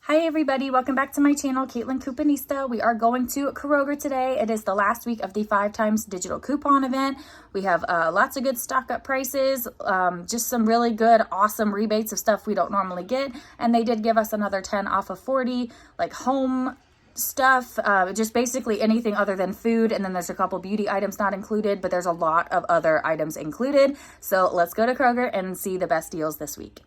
Hi everybody, welcome back to my channel, Caitlin Couponista. We are going to Kroger today. It is the last week of the 5x digital coupon event. We have lots of good stock up prices, just some really good, awesome rebates of stuff we don't normally get. And they did give us another 10 off of 40, like home stuff, just basically anything other than food. And then there's a couple beauty items not included, but there's a lot of other items included. So let's go to Kroger and see the best deals this week.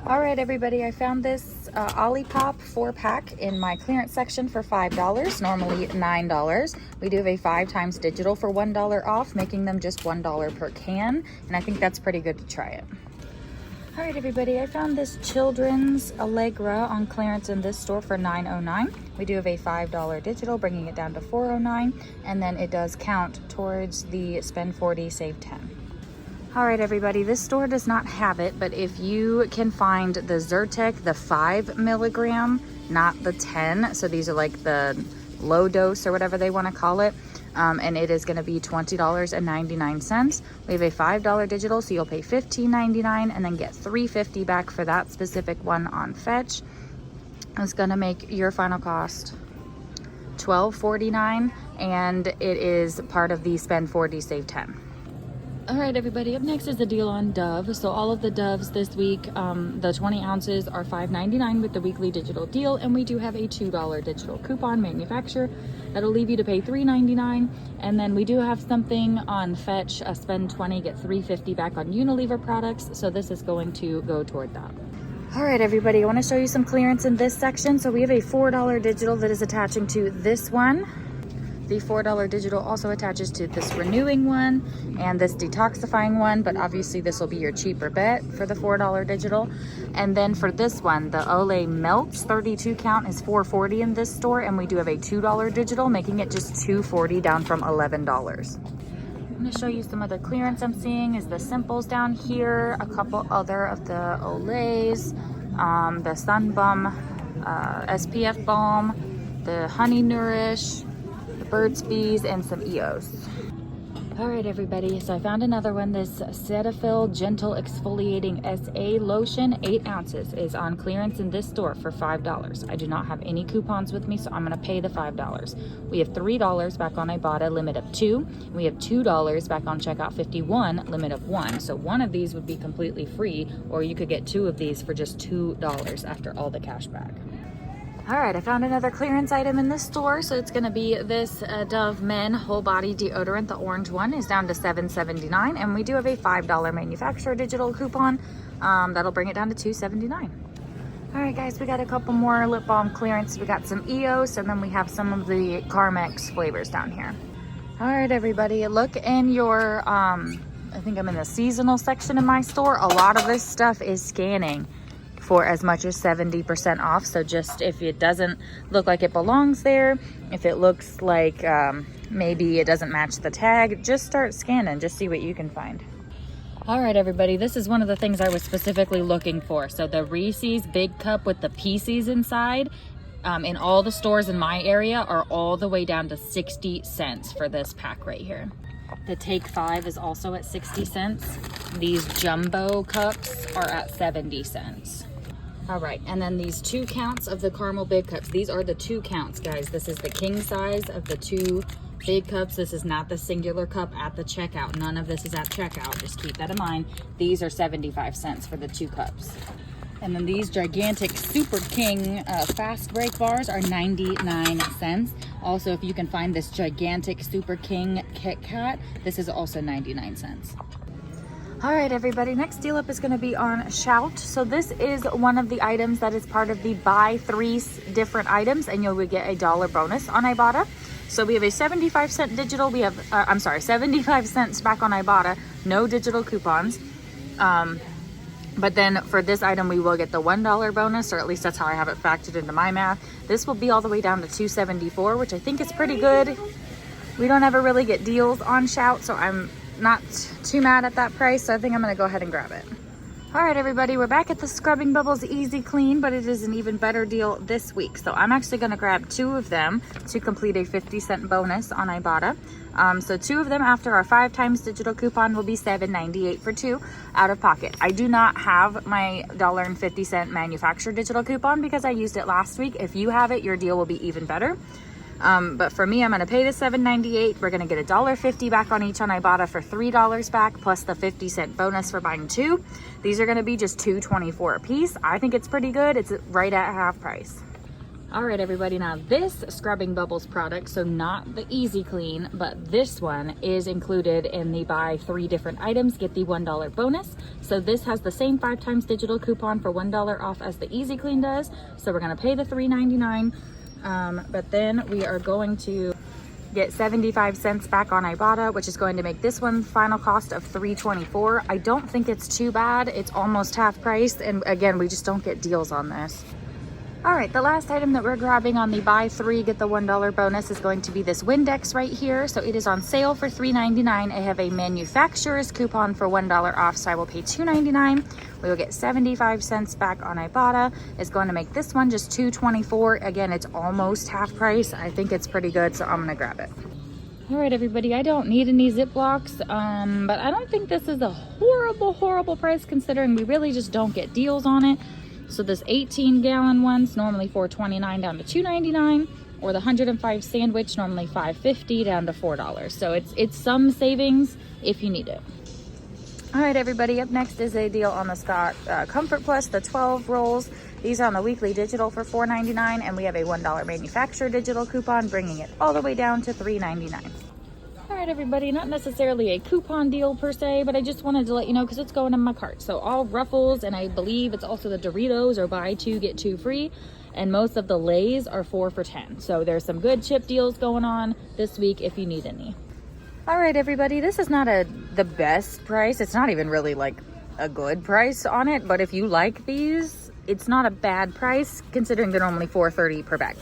All right, everybody, I found this Olipop 4-pack in my clearance section for $5, normally $9. We do have a 5x digital for $1 off, making them just $1 per can, and I think that's pretty good to try it. All right, everybody, I found this children's Allegra on clearance in this store for $9.09. We do have a $5 digital, bringing it down to $4.09, and then it does count towards the spend 40, save 10. All right, everybody, this store does not have it, but if you can find the Zyrtec, the 5 milligram, not the 10, so these are like the low dose or whatever they want to call it, and it is going to be $20.99. We have a $5 digital, so you'll pay $15.99 and then get $3.50 back for that specific one on Fetch. It's going to make your final cost $12.49, and it is part of the spend 40, save 10. All right, everybody, up next is the deal on Dove. So all of the Doves this week, the 20 ounces are $5.99 with the weekly digital deal, and we do have a $2 digital coupon manufacturer that'll leave you to pay $3.99. And then we do have something on Fetch, spend 20, get $3.50 back on Unilever products. So this is going to go toward that. All right, everybody, I want to show you some clearance in this section. So we have a $4 digital that is attaching to this one. The $4 digital also attaches to this renewing one and this detoxifying one, but obviously this will be your cheaper bet for the $4 digital. And then for this one, the Olay Melts 32 count is $4.40 in this store, and we do have a $2 digital, making it just $2.40, down from $11. I'm gonna show you some other clearance I'm seeing is the Simples down here, a couple other of the Olays, the Sun Bum SPF Balm, the Honey Nourish, Burt's Bees, and some EOS. All right, everybody, so I found another one. This Cetaphil Gentle Exfoliating SA Lotion, 8 ounces, is on clearance in this store for $5. I do not have any coupons with me, so I'm going to pay the $5. We have $3 back on Ibotta, limit of 2. We have $2 back on Checkout 51, limit of 1. So one of these would be completely free, or you could get 2 of these for just $2 after all the cash back. All right, I found another clearance item in this store. So it's gonna be this Dove Men Whole Body Deodorant. The orange one is down to $7.79, and we do have a $5 manufacturer digital coupon. That'll bring it down to $2.79. All right, guys, we got a couple more lip balm clearance. We got some EOS, and then we have some of the Carmex flavors down here. All right, everybody, look in your, I think I'm in the seasonal section in my store. A lot of this stuff is scanning for as much as 70% off. So just if it doesn't look like it belongs there, if it looks like maybe it doesn't match the tag, just start scanning, just see what you can find. All right, everybody, this is one of the things I was specifically looking for. So the Reese's Big Cup with the pieces inside, in all the stores in my area, are all the way down to 60 cents for this pack right here. The Take 5 is also at 60 cents. These jumbo cups are at 70 cents. All right, and then these 2 counts of the caramel big cups. These are the 2 counts, guys. This is the king size of the 2 big cups. This is not the singular cup at the checkout. None of this is at checkout. Just keep that in mind. These are 75 cents for the 2 cups. And then these gigantic Super King fast break bars are 99 cents. Also, if you can find this gigantic Super King Kit Kat, this is also 99 cents. All right, everybody, next deal up is going to be on Shout. So this is one of the items that is part of the buy 3 different items, and you'll get a $1 bonus on Ibotta. So we have a 75-cent digital. We have, 75 cents back on Ibotta, no digital coupons. But then for this item, we will get the $1 bonus, or at least that's how I have it factored into my math. This will be all the way down to $2.74, which I think is pretty good. We don't ever really get deals on Shout, so I'm not too mad at that price. So I think I'm gonna go ahead and grab it. All right, everybody, we're back at the Scrubbing Bubbles Easy Clean, but it is an even better deal this week. So I'm actually going to grab 2 of them to complete a 50-cent bonus on Ibotta. So 2 of them after our 5 times digital coupon will be $7.98 for 2 out of pocket. I do not have my $1.50 manufacturer digital coupon because I used it last week. If you have it, your deal will be even better. But for me, I'm going to pay the $7.98. We're going to get $1.50 back on each on Ibotta for $3 back, plus the 50-cent bonus for buying 2. These are going to be just $2.24 a piece. I think it's pretty good. It's right at half price. All right, everybody. Now this Scrubbing Bubbles product, so not the Easy Clean, but this one is included in the buy 3 different items, get the $1 bonus. So this has the same 5 times digital coupon for $1 off as the Easy Clean does. So we're going to pay the $3.99. But then we are going to get 75 cents back on Ibotta, which is going to make this one final cost of $3.24. I don't think it's too bad. It's almost half price. And again, we just don't get deals on this. All right, the last item that we're grabbing on the buy 3, get the $1 bonus is going to be this Windex right here. So it is on sale for $3.99. I have a manufacturer's coupon for $1 off, so I will pay $2.99. We will get 75 cents back on Ibotta. It's going to make this one just $2.24. Again, it's almost half price. I think it's pretty good, so I'm gonna grab it. All right, everybody, I don't need any Ziplocs, but I don't think this is a horrible price considering we really just don't get deals on it. So this 18-gallon one's normally $4.29 down to $2.99, or the 105 sandwich normally $5.50 down to $4. So it's some savings if you need it. All right, everybody, up next is a deal on the Scott Comfort Plus, the 12 rolls. These are on the weekly digital for $4.99, and we have a $1 manufacturer digital coupon, bringing it all the way down to $3.99. All right, everybody, not necessarily a coupon deal per se, but I just wanted to let you know because it's going in my cart. So all Ruffles, and I believe it's also the Doritos, are buy 2 get 2 free, and most of the Lay's are 4 for $10. So there's some good chip deals going on this week if you need any. All right, everybody, this is not the best price. It's not even really like a good price on it, but if you like these, it's not a bad price considering they're normally $4.30 per bag.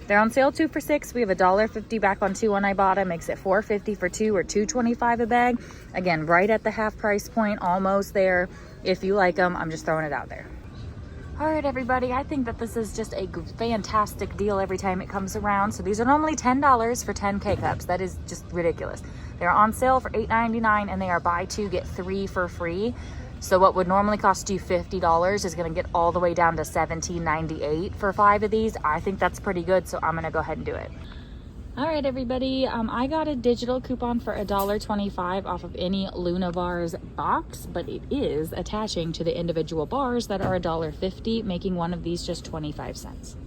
They're on sale 2 for $6. We have $1.50 back on 2 on Ibotta, makes it $4.50 for 2 or $2.25 a bag. Again, right at the half price point, almost there. If you like them, I'm just throwing it out there. All right, everybody, I think that this is just a fantastic deal every time it comes around. So these are normally $10 for 10 K-Cups. That is just ridiculous. They're on sale for $8.99, and they are buy 2, get 3 for free. So what would normally cost you $50 is going to get all the way down to $17.98 for 5 of these. I think that's pretty good, so I'm going to go ahead and do it. All right, everybody, I got a digital coupon for $1.25 off of any Luna Bars box, but it is attaching to the individual bars that are $1.50, making one of these just 25 cents.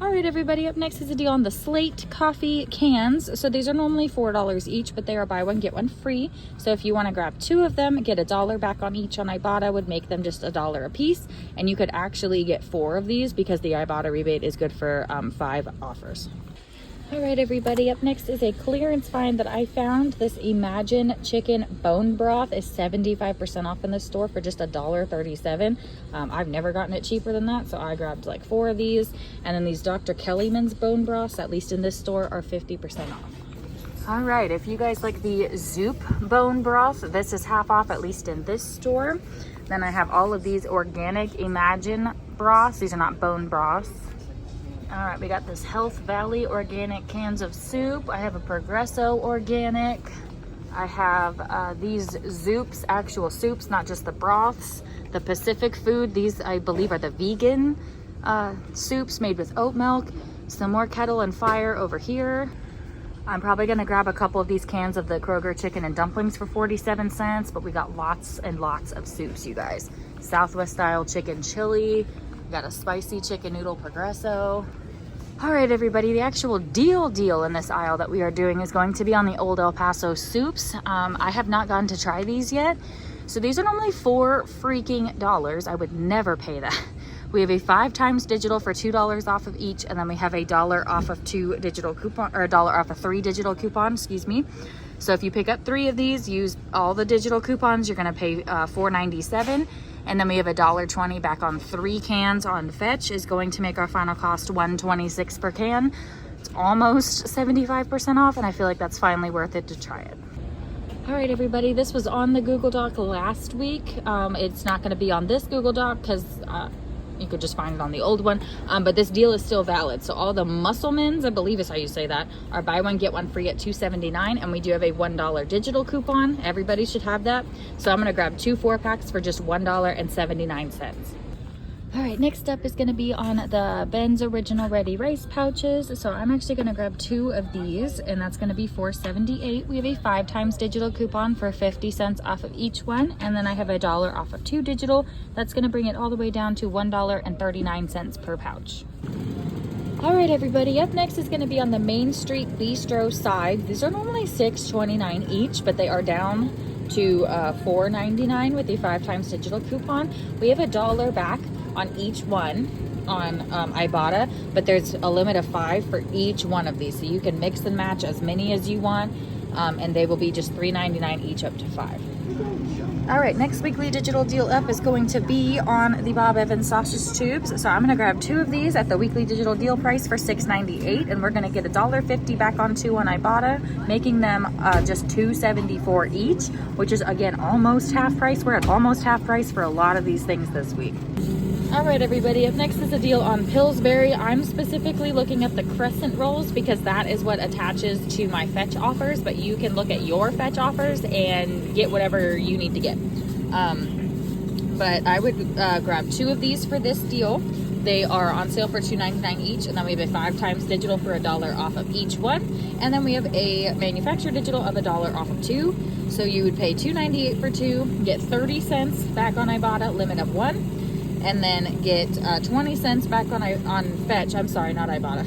All right, everybody, up next is a deal on the Slate coffee cans. So these are normally $4 each, but they are buy 1, get 1 free. So if you want to grab 2 of them, get $1 back on each on Ibotta, would make them just $1 a piece. And you could actually get 4 of these because the Ibotta rebate is good for 5 offers. All right, everybody, up next is a clearance find that I found. This Imagine chicken bone broth is 75% off in the store for just $1.37. I've never gotten it cheaper than that, so I grabbed like 4 of these. And then these Dr. Kellyman's bone broths, at least in this store, are 50% off. All right, if you guys like the Zoop bone broth, this is half off, at least in this store. Then I have all of these organic Imagine broths. These are not bone broths. All right, we got this Health Valley organic cans of soup. I have a Progresso organic. I have these Zoops, actual soups, not just the broths. The Pacific Food, these I believe are the vegan soups made with oat milk. Some more Kettle and Fire over here. I'm probably gonna grab a couple of these cans of the Kroger chicken and dumplings for 47 cents, but we got lots and lots of soups, you guys. Southwest style chicken chili. We got a spicy chicken noodle Progresso. All right, everybody, the actual deal in this aisle that we are doing is going to be on the Old El Paso soups. I have not gotten to try these yet. So these are normally $4 freaking dollars. I would never pay that. We have a 5 times digital for $2 off of each, and then we have a $1 off of 2 digital coupon, or $1 off of 3 digital coupons, excuse me. So if you pick up 3 of these, use all the digital coupons, you're gonna pay $4.97. And then we have $1.20 back on 3 cans on Fetch, is going to make our final cost $1.26 per can. It's almost 75% off, and I feel like that's finally worth it to try it. All right, everybody, this was on the Google Doc last week. It's not going to be on this Google Doc because you could just find it on the old one. But this deal is still valid. So all the Musselmans, I believe is how you say that, are buy one, get one free at $2.79. And we do have a $1 digital coupon. Everybody should have that. So I'm going to grab 2 4-packs for just $1.79. All right, next up is going to be on the Ben's Original Ready Rice pouches. So I'm actually going to grab 2 of these, and that's going to be $4.78. We have a 5 times digital coupon for 50 cents off of each one, and then I have $1 off of 2 digital. That's going to bring it all the way down to $1.39 per pouch. All right, everybody, up next is going to be on the Main Street Bistro side. These are normally $6.29 each, but they are down to $4.99 with the 5 times digital coupon. We have $1 back on each one on Ibotta, but there's a limit of 5 for each one of these, so you can mix and match as many as you want, and they will be just $3.99 each up to 5. All right, next weekly digital deal up is going to be on the Bob Evans sausage tubes. So I'm going to grab 2 of these at the weekly digital deal price for $6.98, and we're going to get $1.50 back on 2 on Ibotta, making them just $2.74 each, which is again almost half price. We're at almost half price for a lot of these things this week. All right, everybody, up next is a deal on Pillsbury. I'm specifically looking at the crescent rolls because that is what attaches to my fetch offers, but you can look at your fetch offers and get whatever you need to get. But I would grab 2 of these for this deal. They are on sale for $2.99 each, and then we have a 5 times digital for $1 off of each one. And then we have a manufacturer digital of $1 off of 2. So you would pay $2.98 for 2, get 30 cents back on Ibotta, limit of 1. And then get 20 cents back on Fetch. I'm sorry, not Ibotta.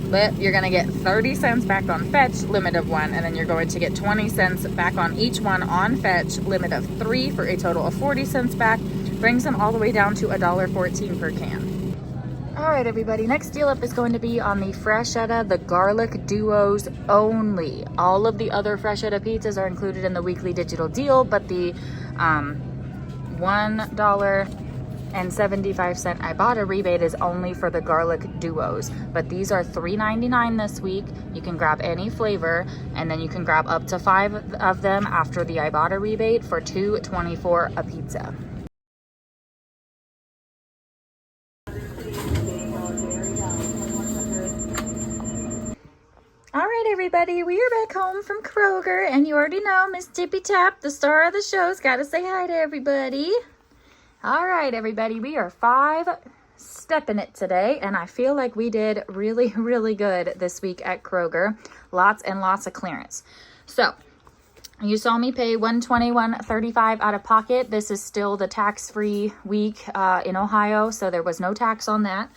But you're going to get 30 cents back on Fetch, limit of 1. And then you're going to get 20 cents back on each one on Fetch, limit of 3, for a total of 40 cents back. Brings them all the way down to $1.14 per can. All right, everybody. Next deal up is going to be on the Freshetta, the garlic duos only. All of the other Freshetta pizzas are included in the weekly digital deal, but the $1.75 Ibotta rebate is only for the garlic duos, but these are $3.99 this week. You can grab any flavor, and then you can grab up to 5 of them after the Ibotta rebate for $2.24 a pizza. All right, everybody, we are back home from Kroger, and you already know Miss Tippy Tap, the star of the show's got to say hi to everybody. All right, everybody, we are 5-stepping it today, and I feel like we did really, really good this week at Kroger. Lots and lots of clearance. So you saw me pay $121.35 out of pocket. This is still the tax-free week in Ohio, so there was no tax on that.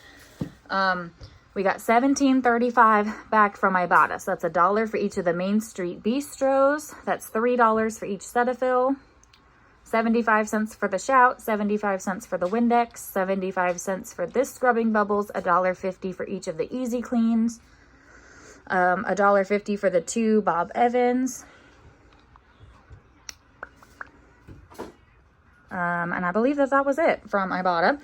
We got $17.35 back from Ibotta. So that's $1 for each of the Main Street Bistros. That's $3 for each Cetaphil. 75 cents for the Shout, 75 cents for the Windex, 75 cents for this Scrubbing Bubbles, $1.50 for each of the Easy Cleans, $1.50 for the 2 Bob Evans. And I believe that was it from Ibotta.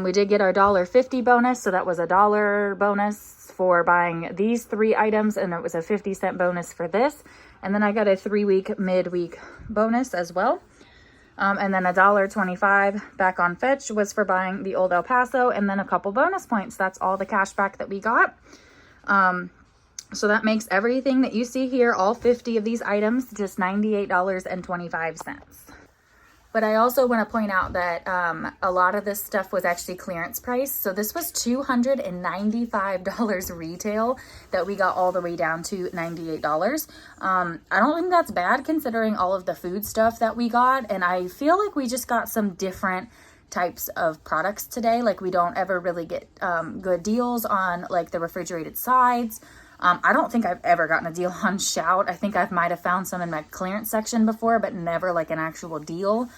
We did get our $1.50 bonus, so that was a $1 bonus for buying these 3 items, and it was a 50-cent bonus for this. And then I got a 3-week midweek bonus as well. And then $1.25 back on Fetch was for buying the Old El Paso, and then a couple bonus points. That's all the cash back that we got. So that makes everything that you see here, all 50 of these items, just $98.25. But I also want to point out that a lot of this stuff was actually clearance price. So this was $295 retail that we got all the way down to $98. I don't think that's bad considering all of the food stuff that we got. And I feel like we just got some different types of products today. Like we don't ever really get good deals on like the refrigerated sides. I don't think I've ever gotten a deal on Shout. I think I might have found some in my clearance section before, but never like an actual deal.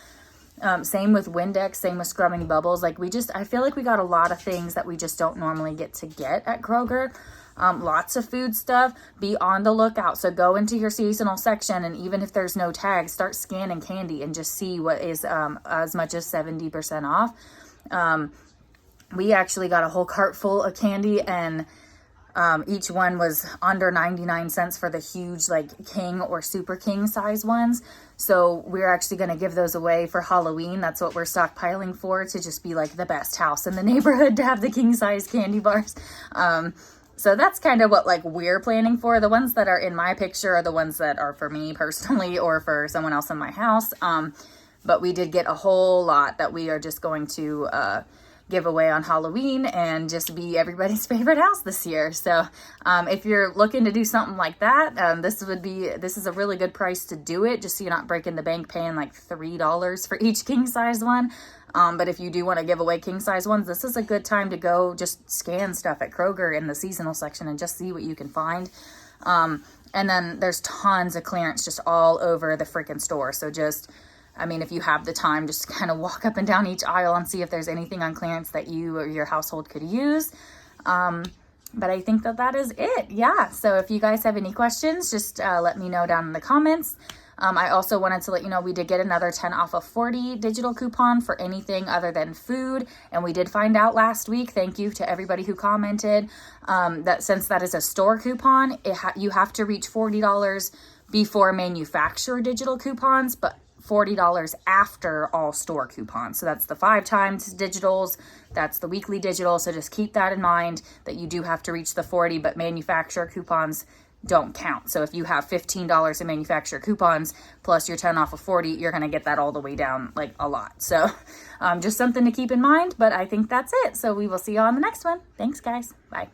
Same with Windex, same with Scrubbing Bubbles. Like I feel like we got a lot of things that we just don't normally get to get at Kroger. Lots of food stuff. Be on the lookout. So go into your seasonal section, and even if there's no tags, start scanning candy and just see what is as much as 70% off. We actually got a whole cart full of candy, and Each one was under 99 cents for the huge like king or super king size ones. So we're actually going to give those away for Halloween. That's what we're stockpiling for, to just be like the best house in the neighborhood to have the king size candy bars. So that's kind of what like we're planning for. The ones that are in my picture are the ones that are for me personally or for someone else in my house. But we did get a whole lot that we are just going to give away on Halloween and just be everybody's favorite house this year. So if you're looking to do something like that, this is a really good price to do it, just so you're not breaking the bank paying like $3 for each king size one. But if you do want to give away king size ones, this is a good time to go just scan stuff at Kroger in the seasonal section and just see what you can find. And then there's tons of clearance just all over the freaking store. So just, I mean, if you have the time, just kind of walk up and down each aisle and see if there's anything on clearance that you or your household could use. But I think that is it. Yeah. So if you guys have any questions, just let me know down in the comments. I also wanted to let you know we did get another 10 off of 40 digital coupon for anything other than food. And we did find out last week, thank you to everybody who commented, that since that is a store coupon, you have to reach $40 before manufacturer digital coupons, but $40 after all store coupons. So that's the 5 times digitals, that's the weekly digital. So just keep that in mind, that you do have to reach the 40, but manufacturer coupons don't count. So if you have $15 in manufacturer coupons plus your 10 off of 40, you're going to get that all the way down like a lot. So just something to keep in mind, but I think that's it. So we will see you on the next one. Thanks guys. Bye.